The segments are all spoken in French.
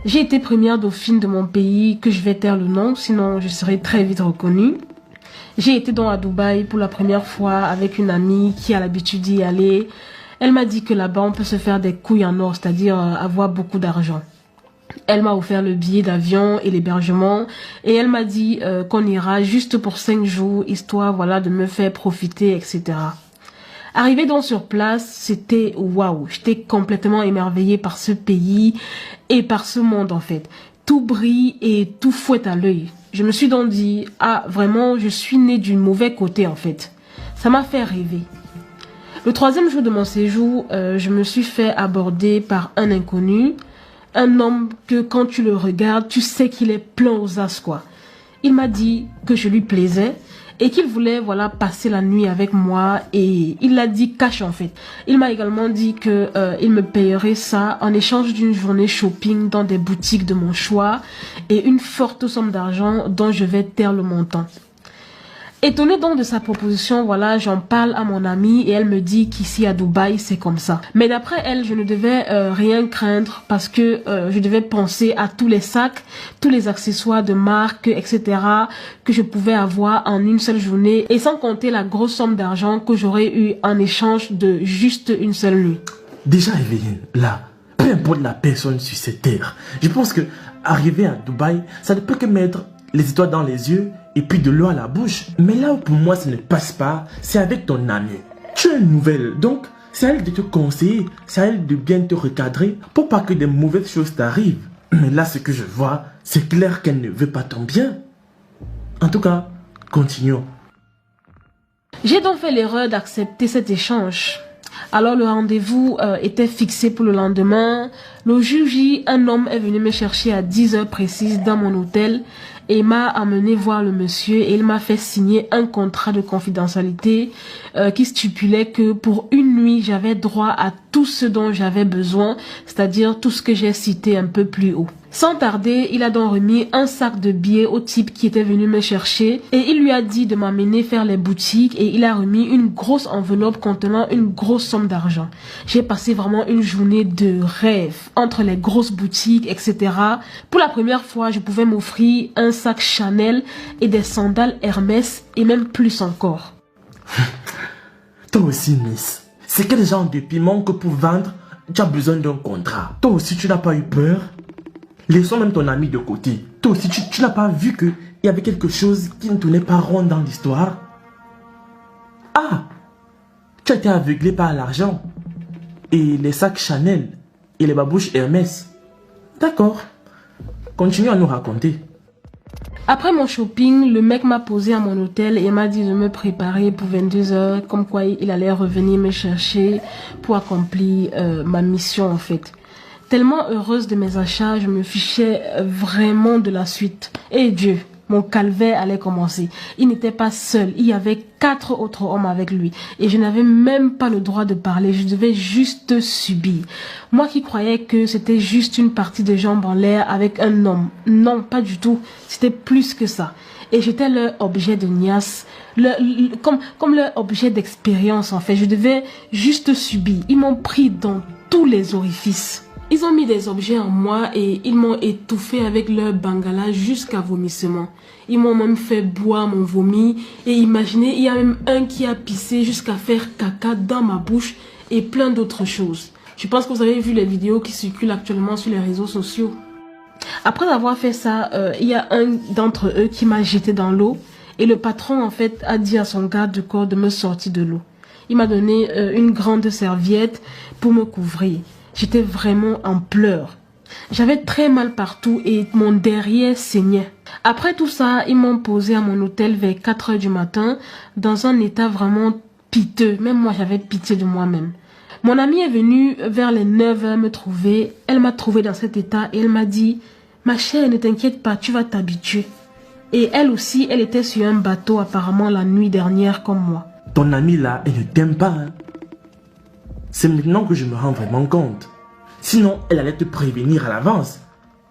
J'ai été première dauphine de mon pays, que je vais taire le nom, sinon je serai très vite reconnue. J'ai été donc à Dubaï pour la première fois avec une amie qui a l'habitude d'y aller. Elle m'a dit que là-bas on peut se faire des couilles en or, c'est-à-dire avoir beaucoup d'argent. Elle m'a offert le billet d'avion et l'hébergement et elle m'a dit qu'on ira juste pour 5 jours, histoire voilà de me faire profiter, etc. Arrivé donc sur place, c'était waouh, j'étais complètement émerveillée par ce pays et par ce monde en fait. Tout brille et tout fouette à l'œil. Je me suis donc dit, ah vraiment, je suis née du mauvais côté en fait. Ça m'a fait rêver. Le 3e jour de mon séjour, je me suis fait aborder par un inconnu. Un homme que quand tu le regardes, tu sais qu'il est plein aux as quoi. Il m'a dit que je lui plaisais et qu'il voulait voilà passer la nuit avec moi et il l'a dit cash en fait. Il m'a également dit que il me payerait ça en échange d'une journée shopping dans des boutiques de mon choix et une forte somme d'argent dont je vais taire le montant. Étonnée donc de sa proposition, voilà, j'en parle à mon amie et elle me dit qu'ici à Dubaï, c'est comme ça. Mais d'après elle, je ne devais rien craindre parce que je devais penser à tous les sacs, tous les accessoires de marque, etc. que je pouvais avoir en une seule journée et sans compter la grosse somme d'argent que j'aurais eu en échange de juste une seule nuit. Déjà, Evelyne, là, peu importe la personne sur cette terre, je pense que arriver à Dubaï, ça ne peut que mettre les étoiles dans les yeux et puis de l'eau à la bouche. Mais là où pour moi ça ne passe pas, c'est avec ton amie. Tu es nouvelle, donc c'est à elle de te conseiller, c'est à elle de bien te recadrer pour pas que des mauvaises choses t'arrivent. Mais là ce que je vois, c'est clair qu'elle ne veut pas ton bien. En tout cas, continuons. J'ai donc fait l'erreur d'accepter cet échange. Alors le rendez-vous était fixé pour le lendemain. Le jour J, un homme est venu me chercher à 10 heures précises dans mon hôtel et m'a amené voir le monsieur et il m'a fait signer un contrat de confidentialité qui stipulait que pour une nuit, j'avais droit à tout ce dont j'avais besoin, c'est-à-dire tout ce que j'ai cité un peu plus haut. Sans tarder, il a donc remis un sac de billets au type qui était venu me chercher et il lui a dit de m'amener faire les boutiques et il a remis une grosse enveloppe contenant une grosse somme d'argent. J'ai passé vraiment une journée de rêve entre les grosses boutiques, etc. Pour la première fois, je pouvais m'offrir un sac Chanel et des sandales Hermès et même plus encore. Toi aussi, Miss, c'est quel genre de piment que pour vendre, tu as besoin d'un contrat? Toi aussi, tu n'as pas eu peur? Laissons même ton ami de côté. Toi aussi, tu n'as pas vu qu'il y avait quelque chose qui ne tournait pas rond dans l'histoire? Ah! Tu as été aveuglé par l'argent et les sacs Chanel et les babouches Hermès. D'accord. Continue à nous raconter. Après mon shopping, le mec m'a posé à mon hôtel et m'a dit de me préparer pour 22 heures, comme quoi il allait revenir me chercher pour accomplir ma mission en fait. Tellement heureuse de mes achats, je me fichais vraiment de la suite. Et Dieu, mon calvaire allait commencer. Il n'était pas seul, il y avait 4 autres hommes avec lui. Et je n'avais même pas le droit de parler, je devais juste subir. Moi qui croyais que c'était juste une partie de jambes en l'air avec un homme. Non, pas du tout, c'était plus que ça. Et j'étais leur objet de niasse, comme leur objet d'expérience en fait. Je devais juste subir. Ils m'ont pris dans tous les orifices. Ils ont mis des objets en moi et ils m'ont étouffé avec leur bangala jusqu'à vomissement. Ils m'ont même fait boire mon vomi et imaginez, il y a même un qui a pissé jusqu'à faire caca dans ma bouche et plein d'autres choses. Je pense que vous avez vu les vidéos qui circulent actuellement sur les réseaux sociaux. Après avoir fait ça, il y a un d'entre eux qui m'a jeté dans l'eau et le patron en fait a dit à son garde du corps de me sortir de l'eau. Il m'a donné une grande serviette pour me couvrir. J'étais vraiment en pleurs. J'avais très mal partout et mon derrière saignait. Après tout ça, ils m'ont posé à mon hôtel vers 4 heures du matin dans un état vraiment piteux. Même moi, j'avais pitié de moi-même. Mon amie est venue vers les 9 heures me trouver. Elle m'a trouvé dans cet état et elle m'a dit « Ma chère, ne t'inquiète pas, tu vas t'habituer. » Et elle aussi, elle était sur un bateau apparemment la nuit dernière comme moi. Ton amie là, elle ne t'aime pas, hein? C'est maintenant que je me rends vraiment compte. Sinon, elle allait te prévenir à l'avance.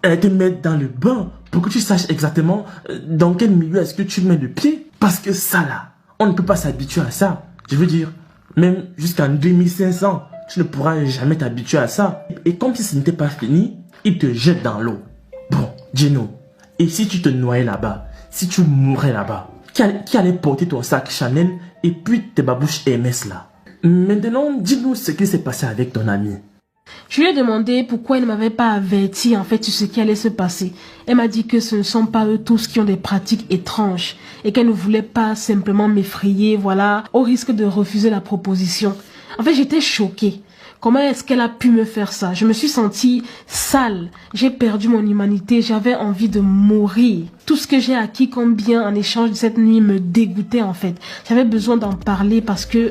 Elle allait te mettre dans le bain pour que tu saches exactement dans quel milieu est-ce que tu mets le pied. Parce que ça là, on ne peut pas s'habituer à ça. Je veux dire, même jusqu'en 2500, tu ne pourras jamais t'habituer à ça. Et comme si ce n'était pas fini, il te jette dans l'eau. Bon, dis-nous, et si tu te noyais là-bas, si tu mourais là-bas, qui allait porter ton sac Chanel et puis tes babouches Hermès là? Maintenant, dis-nous ce qui s'est passé avec ton ami. Je lui ai demandé pourquoi elle ne m'avait pas averti en fait sur ce qui allait se passer. Elle m'a dit que ce ne sont pas eux tous qui ont des pratiques étranges et qu'elle ne voulait pas simplement m'effrayer, voilà, au risque de refuser la proposition. En fait, j'étais choquée. Comment est-ce qu'elle a pu me faire ça? Je me suis sentie sale. J'ai perdu mon humanité. J'avais envie de mourir. Tout ce que j'ai acquis comme bien en échange de cette nuit me dégoûtait en fait. J'avais besoin d'en parler parce que